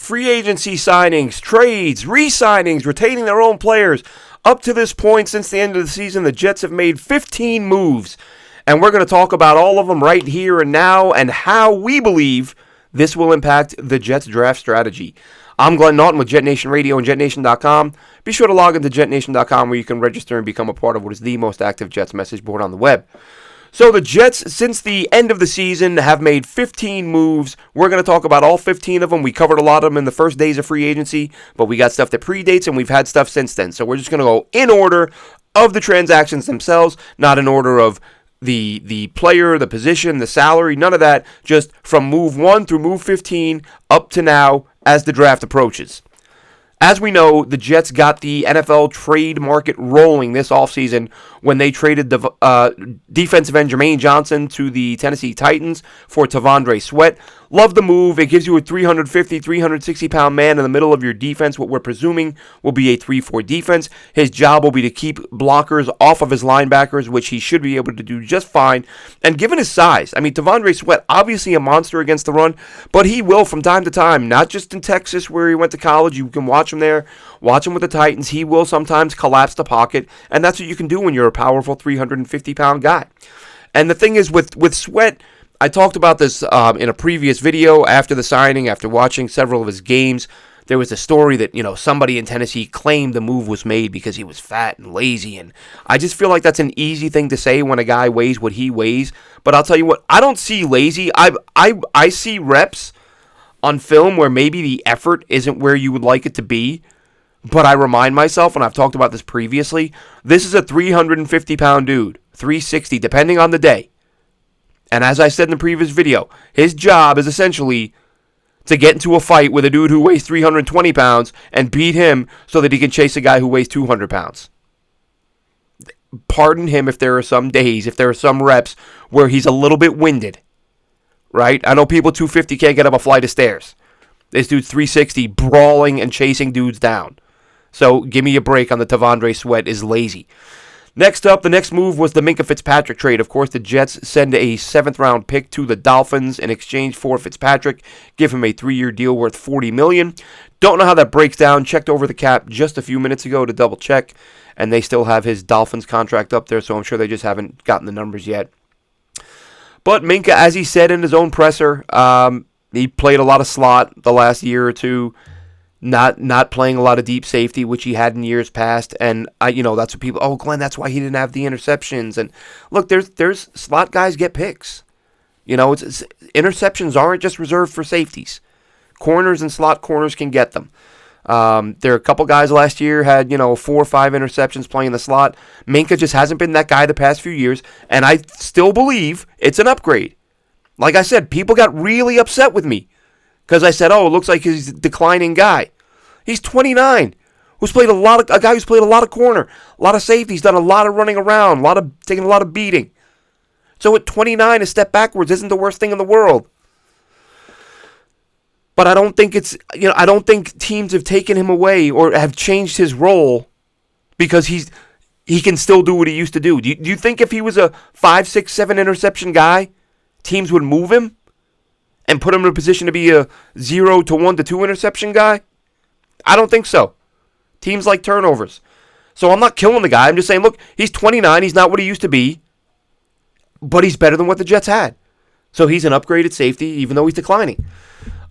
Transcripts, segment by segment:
free agency signings, trades, re-signings, retaining their own players. Up to this point, since the end of the season, the Jets have made 15 moves. And we're going to talk about all of them right here and now and how we believe this will impact the Jets draft strategy. I'm Glenn Naughton with JetNation Radio and JetNation.com. Be sure to log into JetNation.com where you can register and become a part of what is the most active Jets message board on the web. So the Jets, since the end of the season, have made 15 moves. We're going to talk about all 15 of them. We covered a lot of them in the first days of free agency, but we got stuff that predates and we've had stuff since then. So we're just going to go in order of the transactions themselves, not in order of the player, the position, the salary, none of that. Just from move 1 through move 15 up to now as the draft approaches. As we know, the Jets got the NFL trade market rolling this offseason when they traded the defensive end Jermaine Johnson to the Tennessee Titans for T'Vondre Sweat. Love the move. It gives you a 350, 360-pound man in the middle of your defense, what we're presuming will be a 3-4 defense. His job will be to keep blockers off of his linebackers, which he should be able to do just fine. And given his size, I mean, T'Vondre Sweat, obviously a monster against the run, but he will from time to time, not just in Texas where he went to college. You can watch him there, watch him with the Titans. He will sometimes collapse the pocket, and that's what you can do when you're a powerful 350-pound guy. And the thing is, with Sweat, I talked about this in a previous video after the signing, after watching several of his games. There was a story that, somebody in Tennessee claimed the move was made because he was fat and lazy. And I just feel like that's an easy thing to say when a guy weighs what he weighs. But I'll tell you what, I don't see lazy. I see reps on film where maybe the effort isn't where you would like it to be. But I remind myself, and I've talked about this previously, this is a 350-pound dude, 360, depending on the day. And as I said in the previous video, his job is essentially to get into a fight with a dude who weighs 320 pounds and beat him so that he can chase a guy who weighs 200 pounds. Pardon him if there are some days, if there are some reps where he's a little bit winded, right? I know people 250 can't get up a flight of stairs. This dude's 360, brawling and chasing dudes down. So give me a break on the T'Vondre Sweat is lazy. Next up, the next move was the Minkah Fitzpatrick trade. Of course, the Jets send a 7th-round pick to the Dolphins in exchange for Fitzpatrick, give him a 3-year deal worth $40 million. Don't know how that breaks down. Checked over the cap just a few minutes ago to double-check, and they still have his Dolphins contract up there, so I'm sure they just haven't gotten the numbers yet. But Minkah, as he said in his own presser, he played a lot of slot the last year or two. Not playing a lot of deep safety, which he had in years past, and that's what people. Glenn, that's why he didn't have the interceptions. And look, there's slot guys get picks. It's interceptions aren't just reserved for safeties. Corners and slot corners can get them. There are a couple guys last year had 4 or 5 interceptions playing the slot. Minkah just hasn't been that guy the past few years, and I still believe it's an upgrade. Like I said, people got really upset with me because I said, it looks like he's a declining guy. He's 29, a guy who's played a lot of corner, a lot of safety. He's done a lot of running around, taking a lot of beating. So at 29, a step backwards isn't the worst thing in the world. But I don't think I don't think teams have taken him away or have changed his role because he can still do what he used to do. Do you think if he was a 5, 6, 7 interception guy, teams would move him and put him in a position to be a 0 to 1 to 2 interception guy? I don't think so. Teams like turnovers. So I'm not killing the guy. I'm just saying, look, he's 29. He's not what he used to be. But he's better than what the Jets had. So he's an upgraded safety, even though he's declining.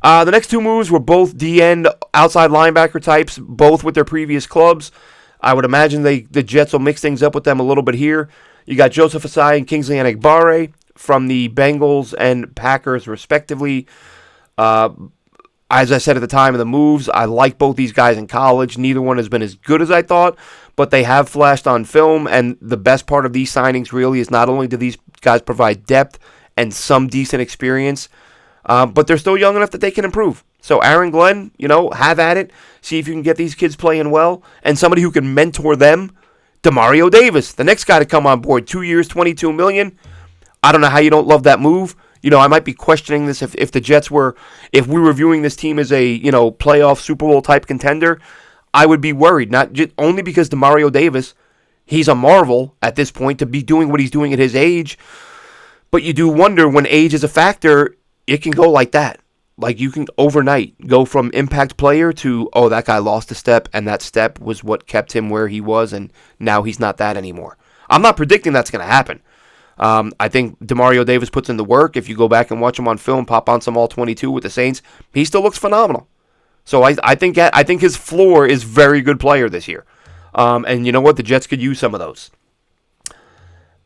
The next 2 moves were both D-end outside linebacker types, both with their previous clubs. I would imagine the Jets will mix things up with them a little bit here. You got Joseph Asai and Kingsley Enagbare from the Bengals and Packers, respectively. As I said at the time of the moves, I like both these guys in college. Neither one has been as good as I thought, but they have flashed on film, and the best part of these signings really is not only do these guys provide depth and some decent experience, but they're still young enough that they can improve. So Aaron Glenn, have at it. See if you can get these kids playing well, and somebody who can mentor them. Demario Davis, the next guy to come on board, 2 years, $22 million. I don't know how you don't love that move. I might be questioning this if the Jets if we were viewing this team as a, playoff Super Bowl type contender, I would be worried. Not just only because Demario Davis, he's a marvel at this point to be doing what he's doing at his age, but you do wonder when age is a factor, it can go like that. Like, you can overnight go from impact player to, oh, that guy lost a step, and that step was what kept him where he was, and now he's not that anymore. I'm not predicting that's going to happen. I think Demario Davis puts in the work. If you go back and watch him on film, pop on some All-22 with the Saints, he still looks phenomenal. So I think his floor is very good player this year. And you know what? The Jets could use some of those.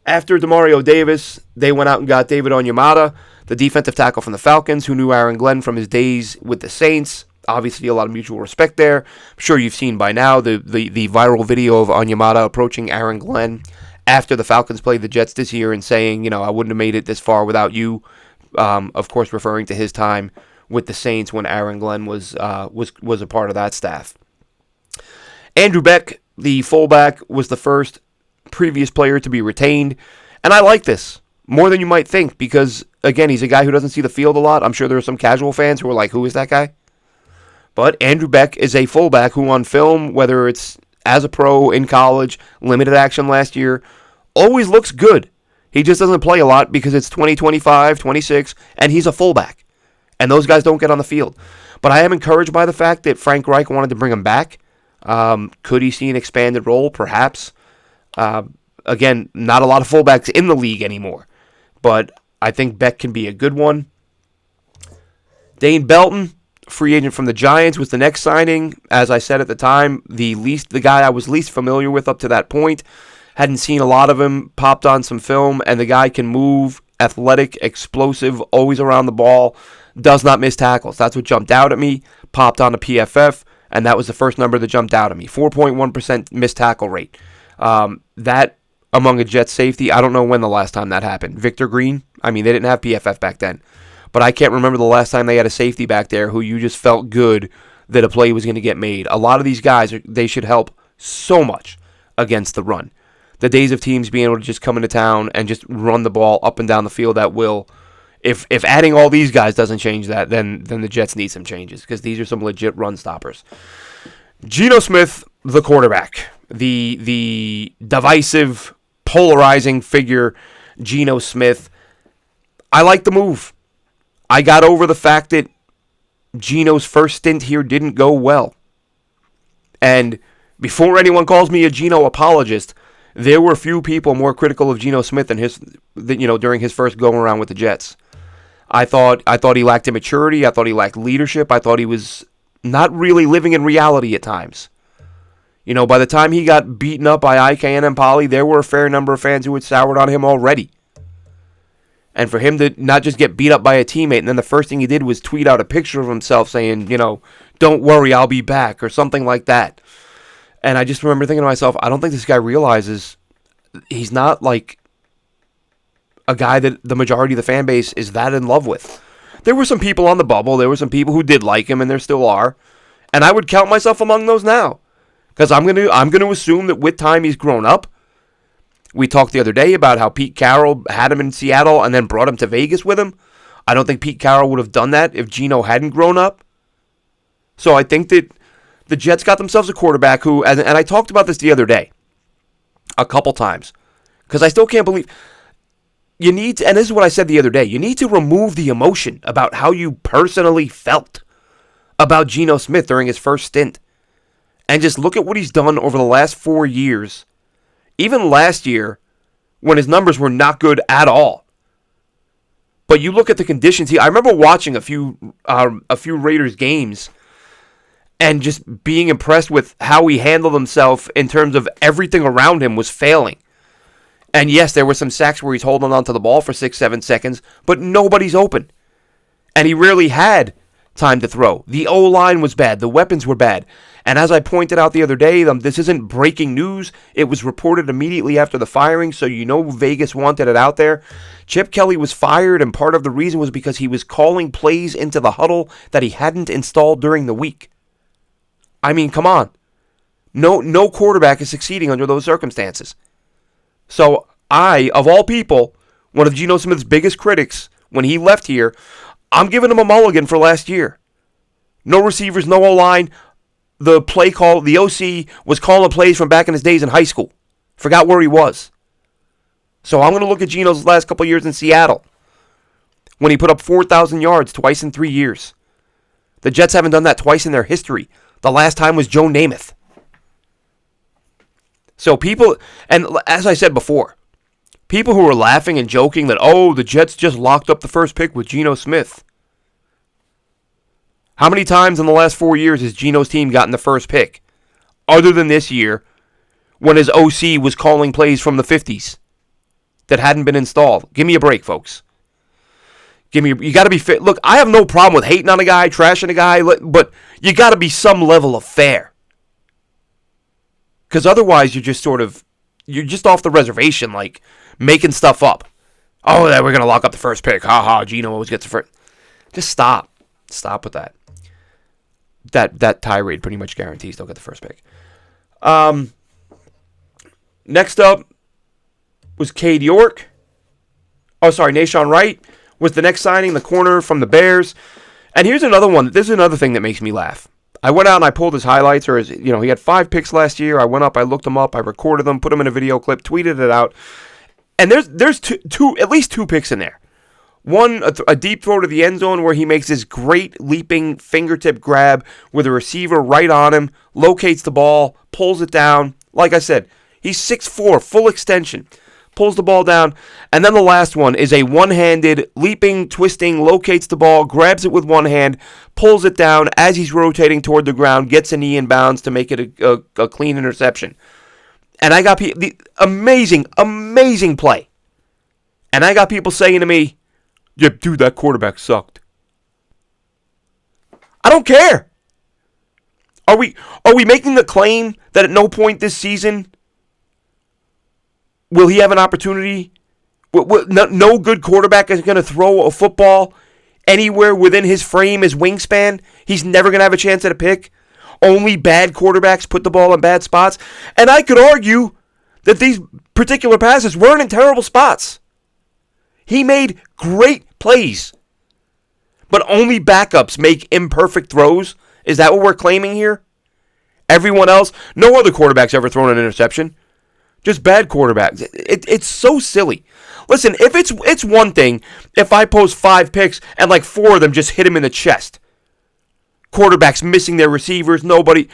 After Demario Davis, they went out and got David Onyemata, the defensive tackle from the Falcons, who knew Aaron Glenn from his days with the Saints. Obviously, a lot of mutual respect there. I'm sure you've seen by now the viral video of Onyemata approaching Aaron Glenn after the Falcons played the Jets this year and saying, I wouldn't have made it this far without you. Of course, referring to his time with the Saints when Aaron Glenn was a part of that staff. Andrew Beck, the fullback, was the first previous player to be retained, and I like this more than you might think because, again, he's a guy who doesn't see the field a lot. I'm sure there are some casual fans who are like, who is that guy? But Andrew Beck is a fullback who on film, whether it's as a pro, in college, limited action last year, always looks good. He just doesn't play a lot because it's 2025, 26, and he's a fullback. And those guys don't get on the field. But I am encouraged by the fact that Frank Reich wanted to bring him back. Could he see an expanded role? Perhaps. Again, not a lot of fullbacks in the league anymore. But I think Beck can be a good one. Dane Belton, free agent from the Giants, was the next signing. As I said at the time, the guy I was least familiar with up to that point. Hadn't seen a lot of him, popped on some film, and the guy can move, athletic, explosive, always around the ball, does not miss tackles. That's what jumped out at me, popped on a PFF, and that was the first number that jumped out at me. 4.1% missed tackle rate. That, among a Jets safety, I don't know when the last time that happened. Victor Green? I mean, they didn't have PFF back then. But I can't remember the last time they had a safety back there who you just felt good that a play was going to get made. A lot of these guys, they should help so much against the run. The days of teams being able to just come into town and just run the ball up and down the field at will. If adding all these guys doesn't change that, then the Jets need some changes because these are some legit run stoppers. Geno Smith, the quarterback, the divisive, polarizing figure, Geno Smith. I like the move. I got over the fact that Geno's first stint here didn't go well. And before anyone calls me a Geno apologist, there were few people more critical of Geno Smith during his first go around with the Jets. I thought he lacked immaturity. I thought he lacked leadership. I thought he was not really living in reality at times. By the time he got beaten up by Ike and Poly, there were a fair number of fans who had soured on him already. And for him to not just get beat up by a teammate, and then the first thing he did was tweet out a picture of himself saying, don't worry, I'll be back, or something like that. And I just remember thinking to myself, I don't think this guy realizes he's not like a guy that the majority of the fan base is that in love with. There were some people on the bubble. There were some people who did like him, and there still are. And I would count myself among those now. Because I'm gonna assume that with time he's grown up. We talked the other day about how Pete Carroll had him in Seattle and then brought him to Vegas with him. I don't think Pete Carroll would have done that if Geno hadn't grown up. So I think that the Jets got themselves a quarterback who, and I talked about this the other day, a couple times, because I still can't believe, and this is what I said the other day, you need to remove the emotion about how you personally felt about Geno Smith during his first stint, and just look at what he's done over the last 4 years, even last year, when his numbers were not good at all. But you look at the conditions. I remember watching a few Raiders games and just being impressed with how he handled himself in terms of everything around him was failing. And yes, there were some sacks where he's holding on to the ball for 6-7 seconds, but nobody's open. And he rarely had time to throw. The O-line was bad. The weapons were bad. And as I pointed out the other day, this isn't breaking news. It was reported immediately after the firing, so Vegas wanted it out there. Chip Kelly was fired, and part of the reason was because he was calling plays into the huddle that he hadn't installed during the week. I mean, come on. No quarterback is succeeding under those circumstances. So I, of all people, one of Geno Smith's biggest critics, when he left here, I'm giving him a mulligan for last year. No receivers, no O-line. The play call, the OC was calling plays from back in his days in high school. Forgot where he was. So I'm going to look at Geno's last couple years in Seattle when he put up 4,000 yards twice in 3 years. The Jets haven't done that twice in their history. The last time was Joe Namath. So people, and as I said before, people who were laughing and joking that, oh, the Jets just locked up the first pick with Geno Smith. How many times in the last 4 years has Geno's team gotten the first pick? Other than this year, when his OC was calling plays from the 50s that hadn't been installed. Give me a break, folks. You got to be fit. Look, I have no problem with hating on a guy, trashing a guy, but you got to be some level of fair. Because otherwise, you're just off the reservation, like making stuff up. Oh, we're going to lock up the first pick. Ha ha, Geno always gets the first. Just stop. Stop with that. That tirade pretty much guarantees they'll get the first pick. Next up was Cade York. Oh, sorry, Nahshon Wright was the next signing, the corner from the Bears. And here's another one. This is another thing that makes me laugh. I went out and I pulled his highlights, or he had 5 picks last year. I went up, I looked them up, I recorded them, put them in a video clip, tweeted it out. And there's at least two picks in there. One, a deep throw to the end zone where he makes this great leaping fingertip grab with a receiver right on him, locates the ball, pulls it down. Like I said, he's 6'4", full extension. Pulls the ball down. And then the last one is a one-handed, leaping, twisting, locates the ball, grabs it with one hand, pulls it down as he's rotating toward the ground, gets a knee in bounds to make it a clean interception. And I got the amazing play. And I got people saying to me, yeah, dude, that quarterback sucked. I don't care. Are we making the claim that at no point this season will he have an opportunity? No good quarterback is going to throw a football anywhere within his frame, his wingspan. He's never going to have a chance at a pick. Only bad quarterbacks put the ball in bad spots. And I could argue that these particular passes weren't in terrible spots. He made great plays. But only backups make imperfect throws. Is that what we're claiming here? Everyone else, no other quarterback's ever thrown an interception. Just bad quarterbacks. It's so silly. Listen, if it's one thing if I post 5 picks and like 4 of them just hit him in the chest. Quarterbacks missing their receivers, nobody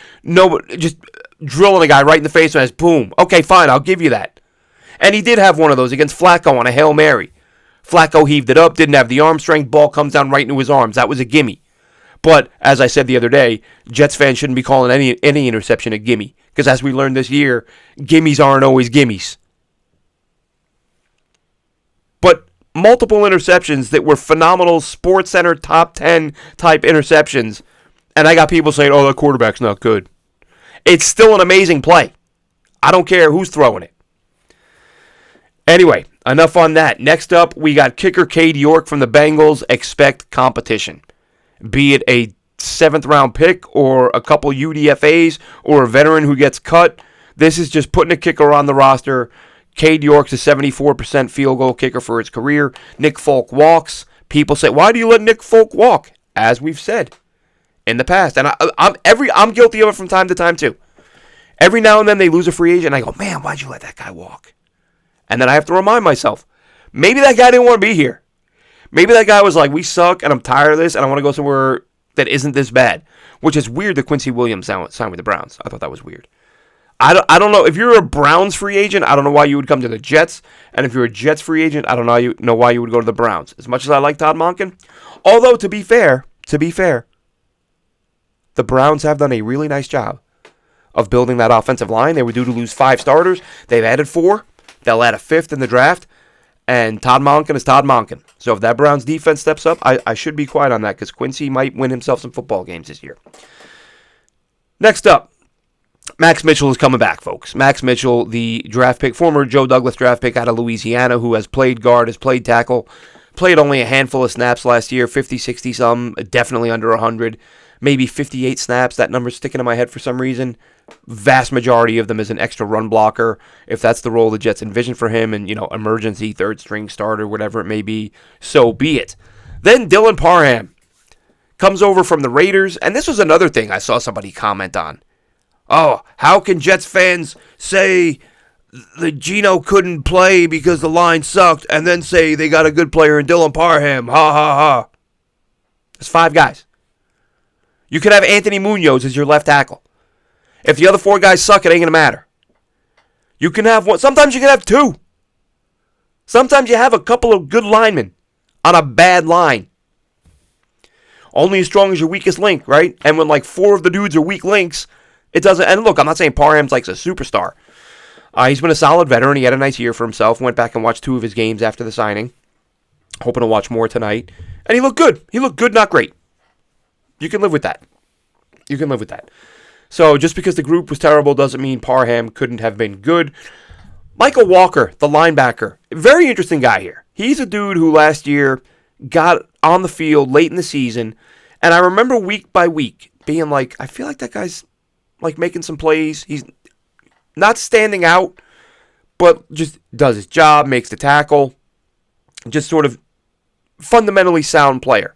just drilling a guy right in the face and boom. Okay, fine, I'll give you that. And he did have one of those against Flacco on a Hail Mary. Flacco heaved it up, didn't have the arm strength, ball comes down right into his arms. That was a gimme. But, as I said the other day, Jets fans shouldn't be calling any interception a gimme. Because as we learned this year, gimmies aren't always gimmies. But multiple interceptions that were phenomenal SportsCenter top 10 type interceptions. And I got people saying, oh, that quarterback's not good. It's still an amazing play. I don't care who's throwing it. Anyway, enough on that. Next up, we got kicker Cade York from the Bengals. Expect competition. Be it a 7th round pick or a couple UDFAs or a veteran who gets cut. This is just putting a kicker on the roster. Cade York's a 74% field goal kicker for his career. Nick Folk walks. People say, why do you let Nick Folk walk? As we've said in the past. And I'm guilty of it from time to time too. Every now and then they lose a free agent and I go, man, why'd you let that guy walk? And then I have to remind myself, maybe that guy didn't want to be here. Maybe that guy was like, we suck, and I'm tired of this, and I want to go somewhere that isn't this bad. Which is weird that Quincy Williams signed with the Browns. I thought that was weird. I don't know. If you're a Browns free agent, I don't know why you would come to the Jets. And if you're a Jets free agent, I don't know why you would go to the Browns. As much as I like Todd Monken. Although, to be fair, the Browns have done a really nice job of building that offensive line. They were due to lose 5 starters. They've added 4. They'll add a 5th in the draft. And Todd Monken is Todd Monken. So if that Browns defense steps up, I should be quiet on that because Quincy might win himself some football games this year. Next up, Max Mitchell is coming back, folks. Max Mitchell, the draft pick, former Joe Douglas draft pick out of Louisiana, who has played guard, has played tackle, played only a handful of snaps last year, 50, 60 some, definitely under 100, maybe 58 snaps. That number's sticking in my head for some reason. Vast majority of them is an extra run blocker. If that's the role the Jets envision for him and, emergency third string starter, whatever it may be, so be it. Then Dylan Parham comes over from the Raiders, and this was another thing I saw somebody comment on. Oh, how can Jets fans say that Geno couldn't play because the line sucked and then say they got a good player in Dylan Parham? Ha, ha, ha. There's 5 guys. You could have Anthony Munoz as your left tackle. If the other 4 guys suck, it ain't going to matter. You can have one. Sometimes you can have 2. Sometimes you have a couple of good linemen on a bad line. Only as strong as your weakest link, right? And when like 4 of the dudes are weak links, it doesn't. And look, I'm not saying Parham's like a superstar. He's been a solid veteran. He had a nice year for himself. Went back and watched 2 of his games after the signing. Hoping to watch more tonight. And he looked good. He looked good, not great. You can live with that. You can live with that. So just because the group was terrible doesn't mean Parham couldn't have been good. Michael Walker, the linebacker. Very interesting guy here. He's a dude who last year got on the field late in the season. And I remember week by week being like, I feel like that guy's like making some plays. He's not standing out, but just does his job, makes the tackle. Just sort of fundamentally sound player.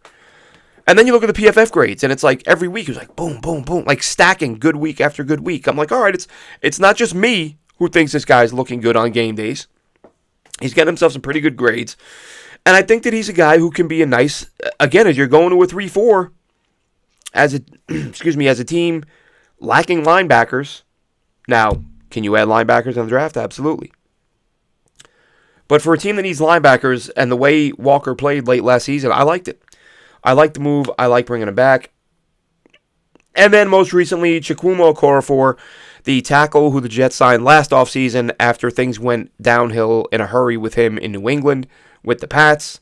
And then you look at the PFF grades, and it's like every week, it was like boom, boom, boom, like stacking good week after good week. I'm like, all right, it's not just me who thinks this guy's looking good on game days. He's getting himself some pretty good grades. And I think that he's a guy who can be a nice, again, as you're going to a 3-4, as a team lacking linebackers. Now, can you add linebackers in the draft? Absolutely. But for a team that needs linebackers, and the way Walker played late last season, I liked it. I like the move. I like bringing him back. And then most recently, Chukwuma Okorafor, the tackle who the Jets signed last offseason after things went downhill in a hurry with him in New England with the Pats.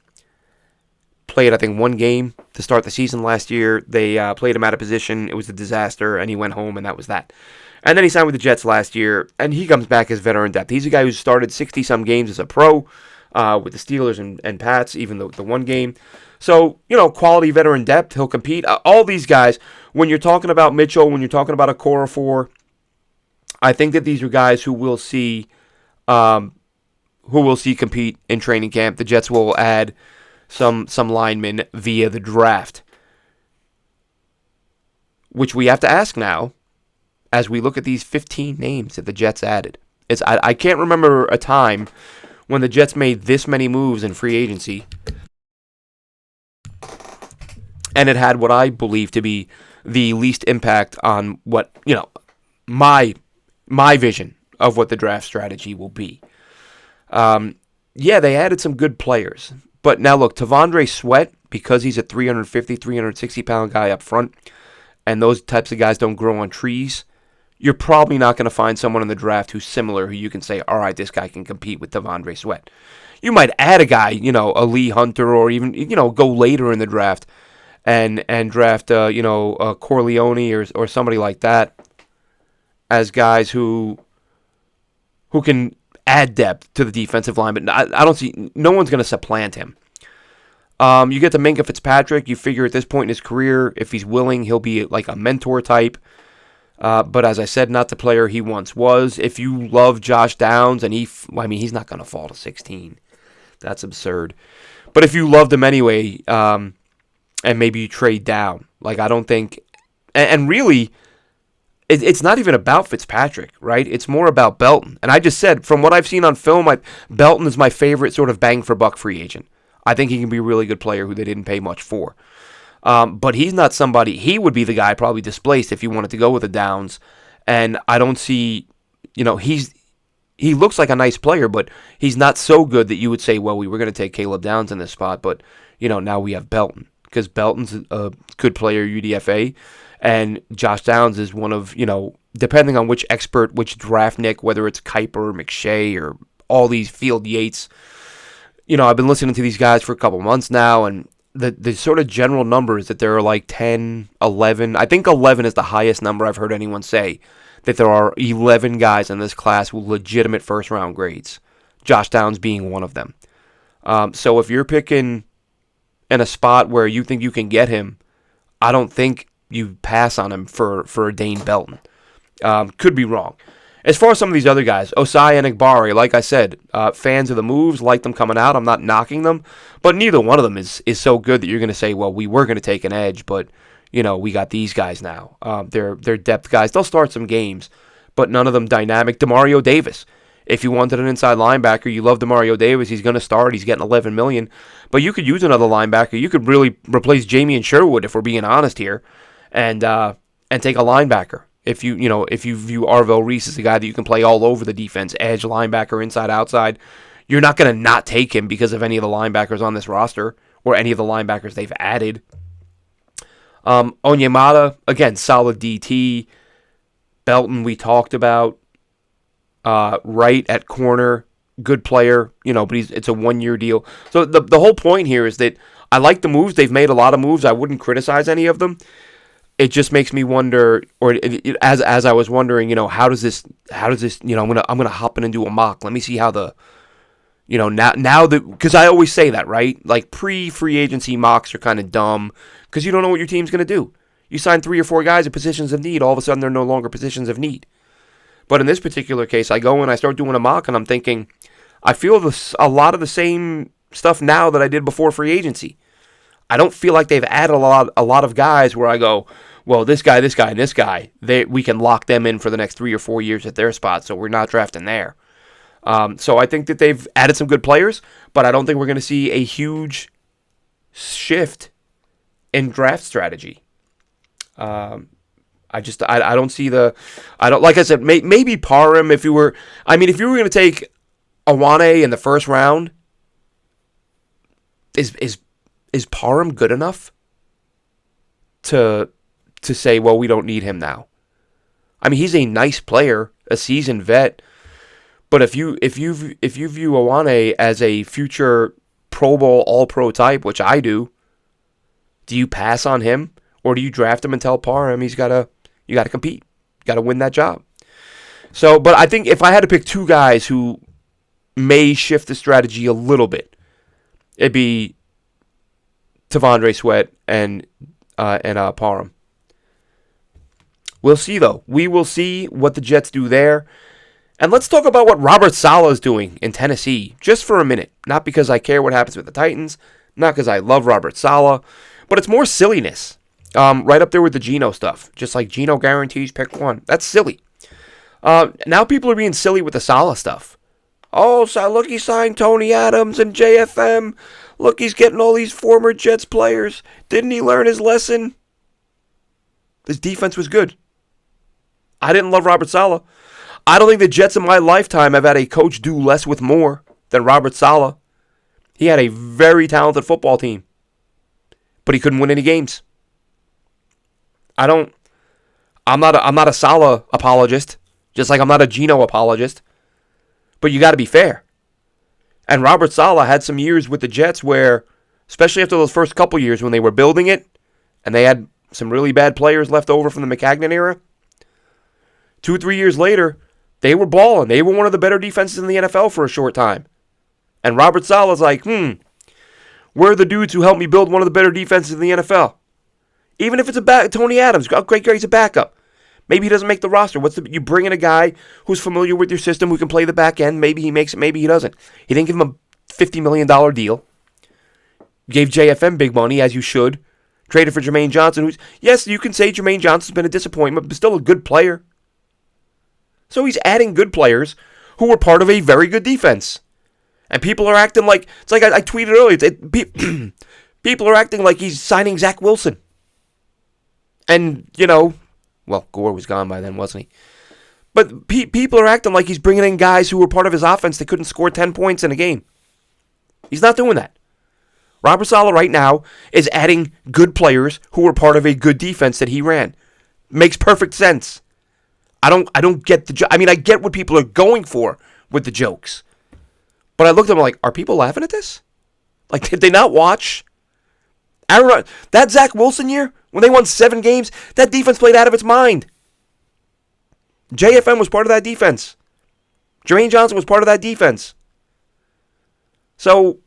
Played, I think, 1 game to start the season last year. They played him out of position. It was a disaster, and he went home, and that was that. And then he signed with the Jets last year, and he comes back as veteran depth. He's a guy who started 60-some games as a pro with the Steelers and Pats, even the 1 game. So, quality veteran depth. He'll compete. All these guys, when you're talking about Mitchell, when you're talking about Okorafor, I think that these are guys who we'll see compete in training camp. The Jets will add some linemen via the draft, which we have to ask now as we look at these 15 names that the Jets added. I can't remember a time when the Jets made this many moves in free agency, and it had what I believe to be the least impact on what, my vision of what the draft strategy will be. They added some good players. But now look, T'Vondre Sweat, because he's a 350, 360-pound guy up front, and those types of guys don't grow on trees, you're probably not going to find someone in the draft who's similar, who you can say, all right, this guy can compete with T'Vondre Sweat. You might add a guy, a Lee Hunter, or even, go later in the draft and draft, a Corleone or somebody like that as guys who can add depth to the defensive line. But I don't see, no one's going to supplant him. You get to Minkah Fitzpatrick. You figure at this point in his career, if he's willing, he'll be like a mentor type. But as I said, not the player he once was. If you love Josh Downs, and he's not going to fall to 16. That's absurd. But if you loved him anyway, and maybe you trade down, like I don't think, and really, it's not even about Fitzpatrick, right? It's more about Belton. And I just said, from what I've seen on film, Belton is my favorite sort of bang for buck free agent. I think he can be a really good player who they didn't pay much for. But he's not somebody, he would be the guy probably displaced if you wanted to go with the Downs. And I don't see, he looks like a nice player, but he's not so good that you would say, well, we were going to take Caleb Downs in this spot, but, now we have Belton. Because Belton's a good player, UDFA, and Josh Downs is one of, depending on which expert, which draftnik, whether it's Kuiper, McShay, or all these Field Yates, I've been listening to these guys for a couple months now, and the sort of general number is that there are like 10, 11. I think 11 is the highest number I've heard anyone say, that there are 11 guys in this class with legitimate first-round grades, Josh Downs being one of them. So if you're picking in a spot where you think you can get him, I don't think you pass on him for a Dane Belton. Could be wrong. As far as some of these other guys, Osai and Igbari, like I said, fans of the moves, like them coming out. I'm not knocking them, but neither one of them is so good that you're going to say, well, we were going to take an edge, but we got these guys now. They're depth guys. They'll start some games, but none of them dynamic. Demario Davis. If you wanted an inside linebacker, you love Demario Davis. He's going to start. He's getting $11 million. But you could use another linebacker. You could really replace Jamie and Sherwood, if we're being honest here. and take a linebacker. If you view Arvell Reese as a guy that you can play all over the defense, edge, linebacker, inside, outside, you're not going to not take him because of any of the linebackers on this roster or any of the linebackers they've added. Onyemata, again, solid DT. Belton, we talked about. Right at corner, good player, but it's a 1-year deal. So the whole point here is that I like the moves. They've made a lot of moves. I wouldn't criticize any of them. It just makes me wonder, as I was wondering, how does this, I'm gonna hop in and do a mock. Let me see how the, now that, because I always say that, right? Like pre-free agency mocks are kind of dumb because you don't know what your team's gonna do. You sign 3 or 4 guys at positions of need. All of a sudden, they're no longer positions of need. But in this particular case, I go and I start doing a mock, and I'm thinking, I feel a lot of the same stuff now that I did before free agency. I don't feel like they've added a lot of guys where I go, well, this guy, and this guy, we can lock them in for the next 3 or 4 years at their spot, so we're not drafting there. So I think that they've added some good players, but I don't think we're going to see a huge shift in draft strategy. I don't see like I said, maybe Parham if you were going to take Awane in the first round, is Parham good enough to say, well, we don't need him now? I mean, he's a nice player, a seasoned vet, but if you view Awane as a future Pro Bowl All-Pro type, which I do you pass on him? Or do you draft him and tell Parham you got to compete, got to win that job? So, but I think if I had to pick 2 guys who may shift the strategy a little bit, it'd be T'Vondre Sweat and Parham. We'll see, though. We will see what the Jets do there. And let's talk about what Robert Saleh is doing in Tennessee, just for a minute. Not because I care what happens with the Titans, not because I love Robert Saleh, but it's more silliness. Right up there with the Geno stuff. Just like Geno guarantees pick 1. That's silly. Now people are being silly with the Saleh stuff. Oh, so look, he signed Tony Adams and JFM. Look, he's getting all these former Jets players. Didn't he learn his lesson? His defense was good. I didn't love Robert Saleh. I don't think the Jets in my lifetime have had a coach do less with more than Robert Saleh. He had a very talented football team, but he couldn't win any games. I'm not a Saleh apologist, just like I'm not a Geno apologist. But you got to be fair. And Robert Saleh had some years with the Jets where, especially after those first couple years when they were building it, and they had some really bad players left over from the McCagnon era, 2 or 3 years later, they were balling. They were one of the better defenses in the NFL for a short time. And Robert Saleh's like, where are the dudes who helped me build one of the better defenses in the NFL? Even if it's Tony Adams, great, he's a backup. Maybe he doesn't make the roster. You bring in a guy who's familiar with your system, who can play the back end. Maybe he makes it, maybe he doesn't. He didn't give him a $50 million deal. Gave JFM big money, as you should. Traded for Jermaine Johnson, yes, you can say Jermaine Johnson's been a disappointment, but still a good player. So he's adding good players who were part of a very good defense. And people are acting like, it's like I tweeted earlier, people are acting like he's signing Zach Wilson. And, well, Gore was gone by then, wasn't he? But people are acting like he's bringing in guys who were part of his offense that couldn't score 10 points in a game. He's not doing that. Robert Saleh right now is adding good players who were part of a good defense that he ran. Makes perfect sense. I don't get I get what people are going for with the jokes. But I looked at them like, are people laughing at this? Like, did they not watch? That Zach Wilson year, when they won 7 games, that defense played out of its mind. JFM was part of that defense. Jermaine Johnson was part of that defense. So,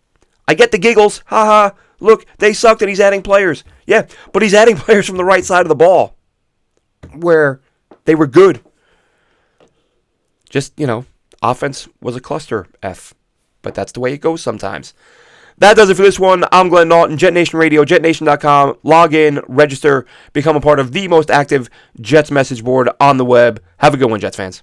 I get the giggles. Haha, look, they sucked and he's adding players. Yeah, but he's adding players from the right side of the ball, where they were good. Just, offense was a cluster F. But that's the way it goes sometimes. That does it for this one. I'm Glenn Naughton, JetNation Radio, JetNation.com. Log in, register, become a part of the most active Jets message board on the web. Have a good one, Jets fans.